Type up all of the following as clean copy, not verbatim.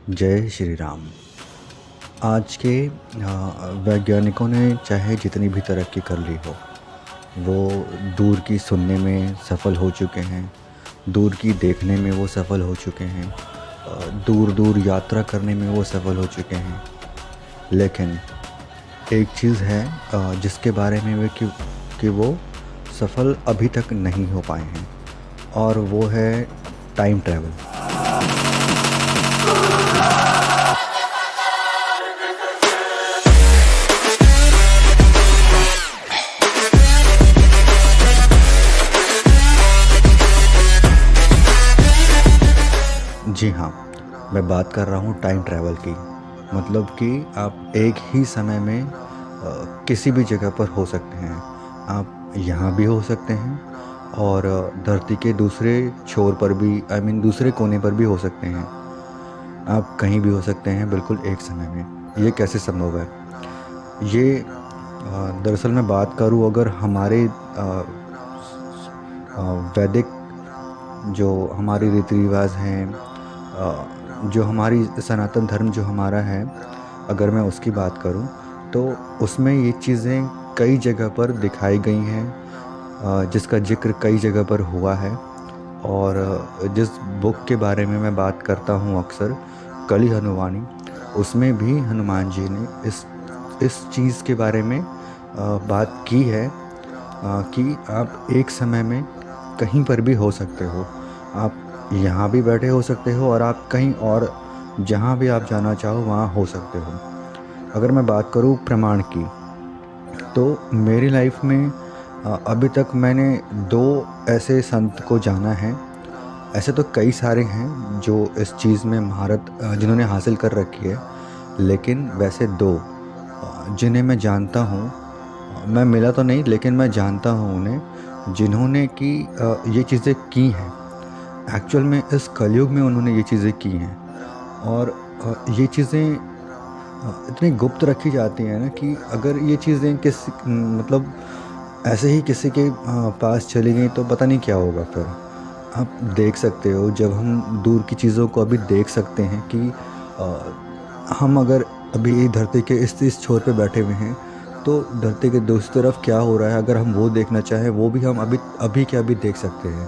जय श्री राम। आज के वैज्ञानिकों ने चाहे जितनी भी तरक्की कर ली हो, वो दूर की सुनने में सफल हो चुके हैं, दूर की देखने में वो सफल हो चुके हैं, दूर दूर यात्रा करने में वो सफल हो चुके हैं। लेकिन एक चीज़ है जिसके बारे में कि वो सफल अभी तक नहीं हो पाए हैं, और वो है टाइम ट्रैवल। जी हाँ, मैं बात कर रहा हूँ टाइम ट्रैवल की। मतलब कि आप एक ही समय में किसी भी जगह पर हो सकते हैं। आप यहाँ भी हो सकते हैं और धरती के दूसरे छोर पर भी, दूसरे कोने पर भी हो सकते हैं। आप कहीं भी हो सकते हैं बिल्कुल एक समय में। ये कैसे संभव है? ये दरअसल मैं बात करूँ, अगर हमारे वैदिक जो हमारे रीति रिवाज हैं, जो हमारी सनातन धर्म जो हमारा है, अगर मैं उसकी बात करूं तो उसमें ये चीज़ें कई जगह पर दिखाई गई हैं, जिसका जिक्र कई जगह पर हुआ है। और जिस बुक के बारे में मैं बात करता हूं अक्सर, कली हनुमानी, उसमें भी हनुमान जी ने इस चीज़ के बारे में बात की है, कि आप एक समय में कहीं पर भी हो सकते हो। आप यहाँ भी बैठे हो सकते हो और आप कहीं और, जहाँ भी आप जाना चाहो वहाँ हो सकते हो। अगर मैं बात करूँ प्रमाण की, तो मेरी लाइफ में अभी तक मैंने दो ऐसे संत को जाना है। ऐसे तो कई सारे हैं जो इस चीज़ में महारत जिन्होंने हासिल कर रखी है, लेकिन वैसे दो जिन्हें मैं जानता हूँ, मैं मिला तो नहीं लेकिन मैं जानता हूँ उन्हें, जिन्होंने कि ये चीज़ें की हैं। एक्चुअल में इस कलयुग में उन्होंने ये चीज़ें की हैं। और ये चीज़ें इतनी गुप्त रखी जाती हैं ना, कि अगर ये चीज़ें मतलब ऐसे ही किसी के पास चली गई तो पता नहीं क्या होगा फिर। आप देख सकते हो, जब हम दूर की चीज़ों को अभी देख सकते हैं कि हम अगर अभी धरती के इस छोर पे बैठे हुए हैं, तो धरती के दूसरी तरफ क्या हो रहा है, अगर हम वो देखना चाहें, वो भी हम अभी अभी के अभी देख सकते हैं।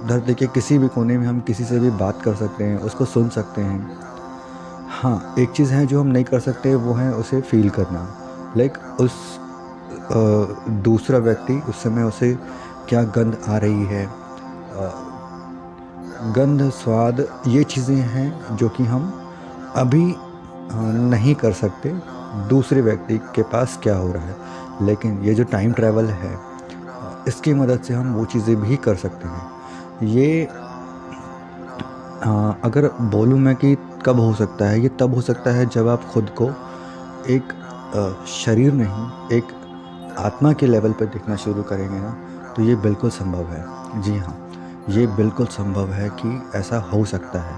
धरती के किसी भी कोने में हम किसी से भी बात कर सकते हैं, उसको सुन सकते हैं। हाँ, एक चीज़ है जो हम नहीं कर सकते, वो है उसे फ़ील करना। लाइक उस दूसरा व्यक्ति उस समय उसे क्या गंध आ रही है, गंध, स्वाद, ये चीज़ें हैं जो कि हम अभी नहीं कर सकते। दूसरे व्यक्ति के पास क्या हो रहा है, लेकिन ये जो टाइम ट्रैवल है, इसकी मदद से हम वो चीज़ें भी कर सकते हैं। ये अगर बोलूँ मैं कि कब हो सकता है, ये तब हो सकता है जब आप खुद को एक शरीर नहीं, एक आत्मा के लेवल पे देखना शुरू करेंगे ना, तो ये बिल्कुल संभव है। जी हाँ, ये बिल्कुल संभव है कि ऐसा हो सकता है।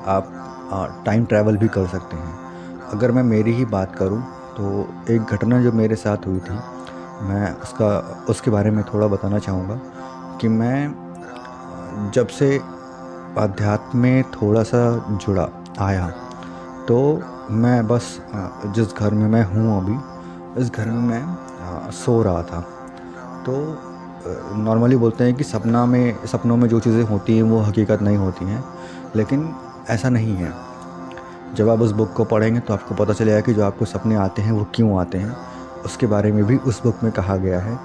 आप टाइम ट्रैवल भी कर सकते हैं। अगर मैं मेरी ही बात करूं, तो एक घटना जो मेरे साथ हुई थी, मैं उसके बारे में थोड़ा बताना चाहूँगा। कि मैं जब से अध्यात्म में थोड़ा सा जुड़ा आया, तो मैं बस जिस घर में मैं हूँ अभी, इस घर में मैं सो रहा था। तो नॉर्मली बोलते हैं कि सपनों में जो चीज़ें होती हैं वो हकीकत नहीं होती हैं, लेकिन ऐसा नहीं है। जब आप उस बुक को पढ़ेंगे तो आपको पता चलेगा कि जो आपको सपने आते हैं वो क्यों आते हैं, उसके बारे में भी उस बुक में कहा गया है।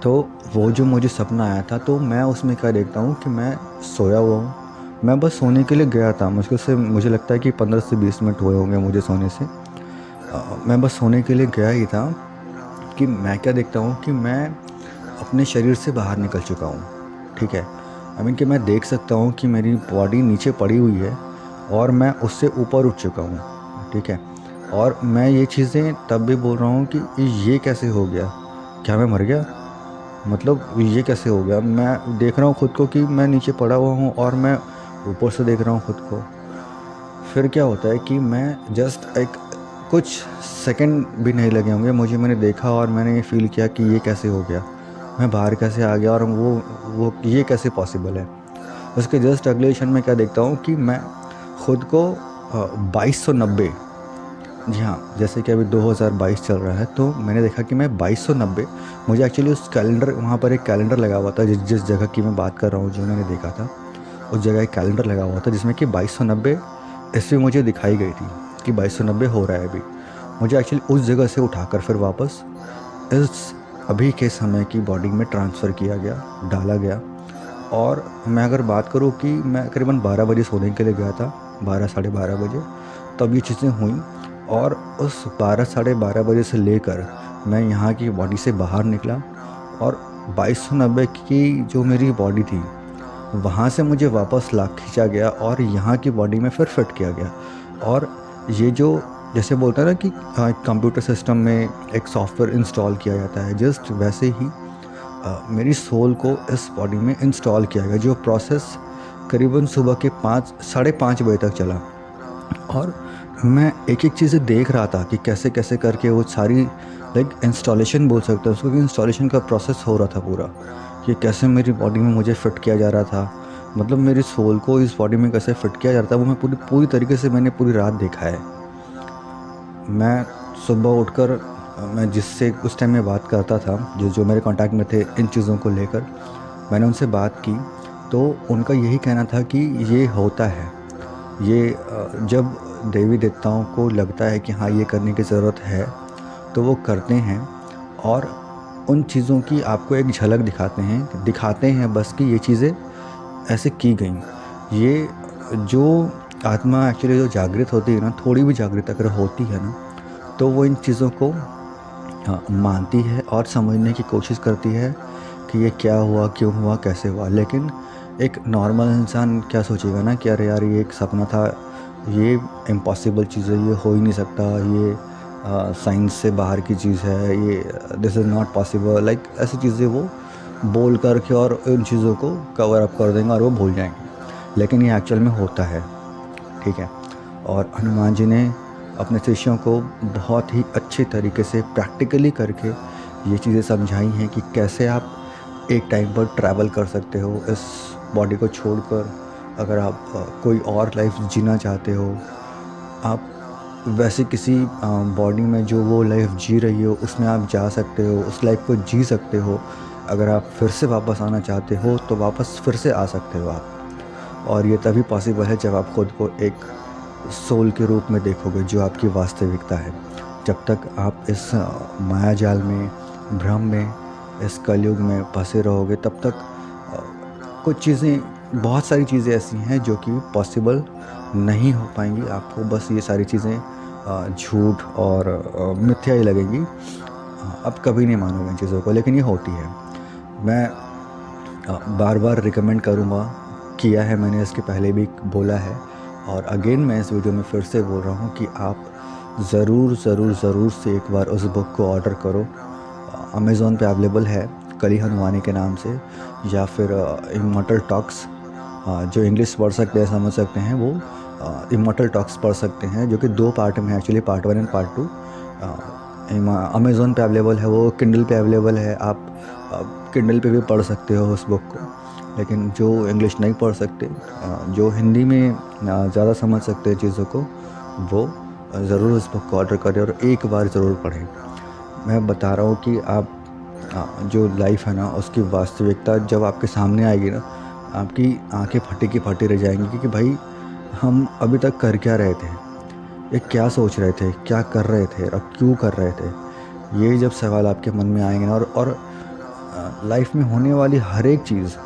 तो वो जो मुझे सपना आया था, तो मैं उसमें क्या देखता हूँ कि मैं सोया हुआ हूँ। मैं बस सोने के लिए गया था, मुझे लगता है कि 15 से 20 मिनट हुए होंगे मुझे सोने से। मैं बस सोने के लिए गया ही था कि मैं क्या देखता हूँ कि मैं अपने शरीर से बाहर निकल चुका हूँ। ठीक है, कि मैं देख सकता हूँ कि मेरी बॉडी नीचे पड़ी हुई है और मैं उससे ऊपर उठ चुका हूँ। ठीक है, और मैं ये चीज़ें तब भी बोल रहा हूँ कि ये कैसे हो गया, क्या मैं मर गया? मतलब ये कैसे हो गया? मैं देख रहा हूँ खुद को कि मैं नीचे पड़ा हुआ हूँ और मैं ऊपर से देख रहा हूँ खुद को। फिर क्या होता है कि मैं जस्ट एक कुछ सेकंड भी नहीं लगे होंगे मुझे, मैंने देखा और मैंने ये फील किया कि ये कैसे हो गया, मैं बाहर कैसे आ गया, और वो ये कैसे पॉसिबल है। उसके जस्ट अगले क्षण में क्या देखता हूँ कि मैं खुद को 2290, जी हाँ, जैसे कि अभी 2022 चल रहा है, तो मैंने देखा कि मैं 2290, मुझे एक्चुअली उस कैलेंडर, वहाँ पर एक कैलेंडर लगा हुआ था, जिस जगह की मैं बात कर रहा हूँ, जो मैंने देखा था, उस जगह एक कैलेंडर लगा हुआ था जिसमें कि 2290 ईस्वी मुझे दिखाई गई थी कि 2290 हो रहा है अभी। मुझे एक्चुअली उस जगह से उठाकर फिर वापस इस अभी के समय की बॉडी में ट्रांसफ़र किया गया, डाला गया। और मैं अगर बात करूँ कि मैं करीबन 12 बजे सोने के लिए गया था, 12 साढ़े 12 बजे, तब ये चीज़ें हुई। और उस 12 साढ़े 12 बजे से लेकर मैं यहाँ की बॉडी से बाहर निकला, और 2290 की जो मेरी बॉडी थी, वहाँ से मुझे वापस ला खींचा गया और यहाँ की बॉडी में फिर फिट किया गया। और ये जो, जैसे बोलते हैं ना कि कंप्यूटर सिस्टम में एक सॉफ्टवेयर इंस्टॉल किया जाता है, जस्ट वैसे ही मेरी सोल को इस बॉडी में इंस्टॉल किया गया, जो प्रोसेस करीबन सुबह के 5 साढ़े 5 बजे तक चला। और मैं एक एक चीज़ें देख रहा था कि कैसे कैसे करके वो सारी, लाइक इंस्टॉलेशन बोल सकते हैं उसको, कि इंस्टॉलेशन का प्रोसेस हो रहा था पूरा, कि कैसे मेरी बॉडी में मुझे फ़िट किया जा रहा था। मतलब मेरी सोल को इस बॉडी में कैसे फ़िट किया जा रहा था, वो मैं पूरी पूरी तरीके से मैंने पूरी रात देखा है। मैं सुबह उठकर मैं जिससे उस टाइम में बात करता था, जो मेरे कांटेक्ट में थे इन चीज़ों को लेकर, मैंने उनसे बात की, तो उनका यही कहना था कि ये होता है, ये जब देवी देवताओं को लगता है कि हाँ ये करने की ज़रूरत है, तो वो करते हैं। और उन चीज़ों की आपको एक झलक दिखाते हैं बस कि ये चीज़ें ऐसे की गई। ये जो आत्मा एक्चुअली जो जागृत होती है ना, थोड़ी भी जागृत अगर होती है ना, तो वो इन चीज़ों को मानती है और समझने की कोशिश करती है कि ये क्या हुआ, क्यों हुआ, कैसे हुआ। लेकिन एक नॉर्मल इंसान क्या सोचेगा ना कि अरे यार ये एक सपना था, ये इम्पॉसिबल चीज़ है, ये हो ही नहीं सकता, ये साइंस से बाहर की चीज़ है, ये this is not possible, like ऐसी चीज़ें वो बोल करके और उन चीज़ों को कवर अप कर देंगे और वो भूल जाएंगे। लेकिन ये एक्चुअल में होता है, ठीक है। और हनुमान जी ने अपने शिष्यों को बहुत ही अच्छे तरीके से प्रैक्टिकली करके ये चीज़ें समझाई हैं कि कैसे आप एक टाइम पर ट्रैवल कर सकते हो इस बॉडी को छोड़कर। अगर आप कोई और लाइफ जीना चाहते हो, आप वैसे किसी बॉडी में जो वो लाइफ जी रही हो उसमें आप जा सकते हो, उस लाइफ को जी सकते हो। अगर आप फिर से वापस आना चाहते हो तो वापस फिर से आ सकते हो आप। और ये तभी पॉसिबल है जब आप खुद को एक सोल के रूप में देखोगे, जो आपकी वास्तविकता है। जब तक आप इस माया जाल में, भ्रम में, इस कलयुग में फंसे रहोगे, तब तक कुछ चीज़ें, बहुत सारी चीज़ें ऐसी हैं जो कि पॉसिबल नहीं हो पाएंगी। आपको बस ये सारी चीज़ें झूठ और मिथ्या ही लगेंगी। आप कभी नहीं मानोगे इन चीज़ों को, लेकिन ये होती है। मैं बार बार रिकमेंड करूँगा, किया है मैंने इसके पहले भी बोला है, और अगेन मैं इस वीडियो में फिर से बोल रहा हूँ कि आप ज़रूर ज़रूर ज़रूर से एक बार उस बुक को ऑर्डर करो। अमेज़ॉन पे अवेलेबल है, कली हनुमानी के नाम से, या फिर इमॉर्टल टॉक्स, जो इंग्लिश पढ़ सकते हैं, समझ सकते हैं, वो इमॉर्टल टॉक्स पढ़ सकते हैं, जो कि 2 पार्ट में है actually, part 1 and part 2। Amazon पे अवेलेबल है, वो किंडल पे अवेलेबल है। आप किंडल पे भी पढ़ सकते हो उस बुक को। लेकिन जो इंग्लिश नहीं पढ़ सकते, जो हिंदी में ज़्यादा समझ सकते हैं चीज़ों को, वो ज़रूर उस बुक को ऑर्डर करें और एक बार ज़रूर पढ़ें। मैं बता रहा हूँ कि आप जो लाइफ है ना, उसकी वास्तविकता जब आपके सामने आएगी ना, आपकी आंखें फटी की फटी रह जाएंगी कि भाई हम अभी तक कर क्या रहे थे, ये क्या सोच रहे थे, क्या कर रहे थे और क्यों कर रहे थे। ये जब सवाल आपके मन में आएंगे ना, और लाइफ में होने वाली हर एक चीज़,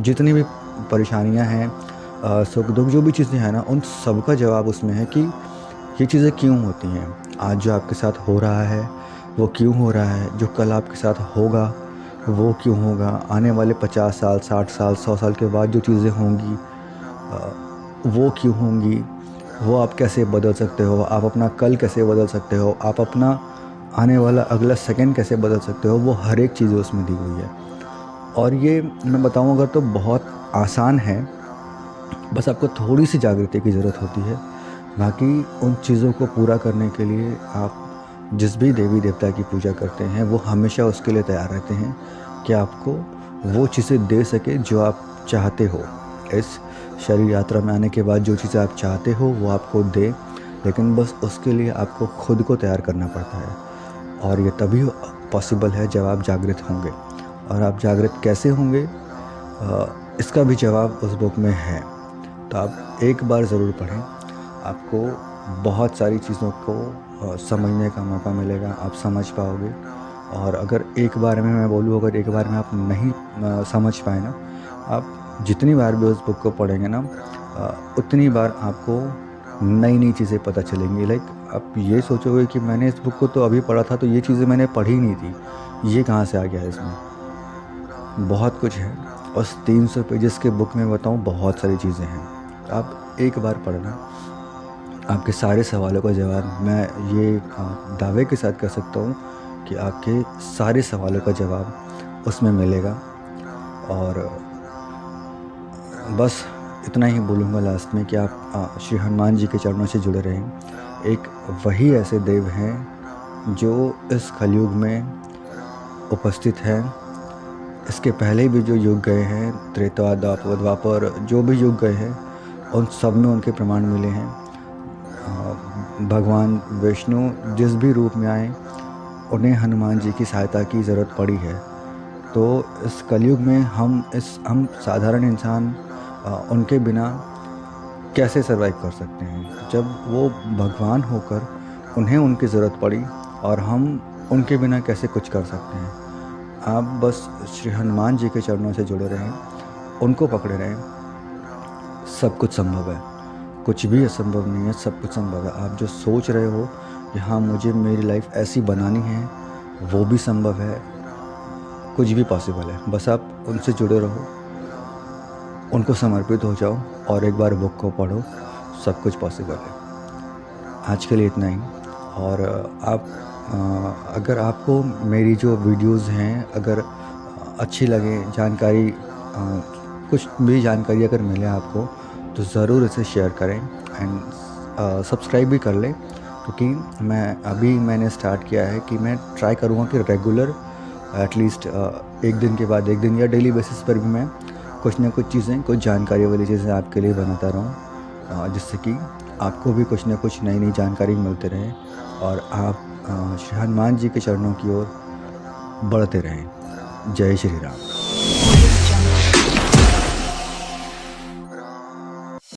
जितनी भी परेशानियां हैं, सुख दुख, जो भी चीज़ें हैं ना, उन सब का जवाब उसमें है कि ये चीज़ें क्यों होती हैं। आज जो आपके साथ हो रहा है वो क्यों हो रहा है, जो कल आपके साथ होगा वो क्यों होगा, आने वाले 50 साल, 60 साल, 100 साल के बाद जो चीज़ें होंगी वो क्यों होंगी, वो आप कैसे बदल सकते हो, आप अपना कल कैसे बदल सकते हो, आप अपना आने वाला अगला सेकंड कैसे बदल सकते हो, वो हर एक चीज़ उसमें दी हुई है। और ये मैं बताऊँ अगर तो बहुत आसान है, बस आपको थोड़ी सी जागृति की ज़रूरत होती है। बाकी उन चीज़ों को पूरा करने के लिए आप जिस भी देवी देवता की पूजा करते हैं, वो हमेशा उसके लिए तैयार रहते हैं कि आपको वो चीज़ें दे सके जो आप चाहते हो। इस शरीर यात्रा में आने के बाद जो चीज़ें आप चाहते हो वो आपको दे, लेकिन बस उसके लिए आपको खुद को तैयार करना पड़ता है। और ये तभी पॉसिबल है जब आप जागृत होंगे। और आप जागृत कैसे होंगे, इसका भी जवाब उस बुक में है। तो आप एक बार ज़रूर पढ़ें, आपको बहुत सारी चीज़ों को समझने का मौका मिलेगा, आप समझ पाओगे। और अगर एक बार में मैं बोलूँ, अगर एक बार में आप नहीं समझ पाए ना, आप जितनी बार भी उस बुक को पढ़ेंगे ना, उतनी बार आपको नई नई चीज़ें पता चलेंगी। लाइक आप ये सोचोगे कि मैंने इस बुक को तो अभी पढ़ा था, तो ये चीज़ें मैंने पढ़ी नहीं थी, ये कहाँ से आ गया है इसमें। बहुत कुछ है, उस 300 पेजेस के बुक में बताऊँ, बहुत सारी चीज़ें हैं। आप एक बार पढ़ना, आपके सारे सवालों का जवाब, मैं ये दावे के साथ कह सकता हूँ कि आपके सारे सवालों का जवाब उसमें मिलेगा। और बस इतना ही बोलूँगा लास्ट में कि आप श्री हनुमान जी के चरणों से जुड़े रहें। एक वही ऐसे देव हैं जो इस कलयुग में उपस्थित हैं। इसके पहले भी जो युग गए हैं, त्रेता द्वापर, जो भी युग गए हैं, उन सब में उनके प्रमाण मिले हैं। भगवान विष्णु जिस भी रूप में आए, उन्हें हनुमान जी की सहायता की ज़रूरत पड़ी है। तो इस कलयुग में हम साधारण इंसान उनके बिना कैसे सर्वाइव कर सकते हैं, जब वो भगवान होकर उन्हें उनकी ज़रूरत पड़ी, और हम उनके बिना कैसे कुछ कर सकते हैं। आप बस श्री हनुमान जी के चरणों से जुड़े रहें, उनको पकड़े रहें, सब कुछ संभव है। कुछ भी असंभव नहीं है, सब कुछ संभव है। आप जो सोच रहे हो कि हाँ मुझे मेरी लाइफ ऐसी बनानी है, वो भी संभव है। कुछ भी पॉसिबल है, बस आप उनसे जुड़े रहो, उनको समर्पित हो जाओ, और एक बार बुक को पढ़ो, सब कुछ पॉसिबल है। आज के लिए इतना ही। और आप अगर आपको मेरी जो वीडियोस हैं, अगर अच्छी लगे, जानकारी कुछ भी जानकारी अगर मिले आपको, तो ज़रूर इसे शेयर करें, एंड सब्सक्राइब भी कर लें। क्योंकि मैंने स्टार्ट किया है कि मैं ट्राई करूँगा कि रेगुलर एटलीस्ट एक दिन के बाद एक दिन या डेली बेसिस पर भी मैं कुछ ना कुछ चीज़ें, कुछ जानकारी वाली चीज़ें आपके लिए बनाता रहूँ, जिससे कि आपको भी कुछ ना कुछ नई नई जानकारी मिलते रहे, और आप श्री हनुमान जी के चरणों की ओर बढ़ते रहें। जय श्री राम।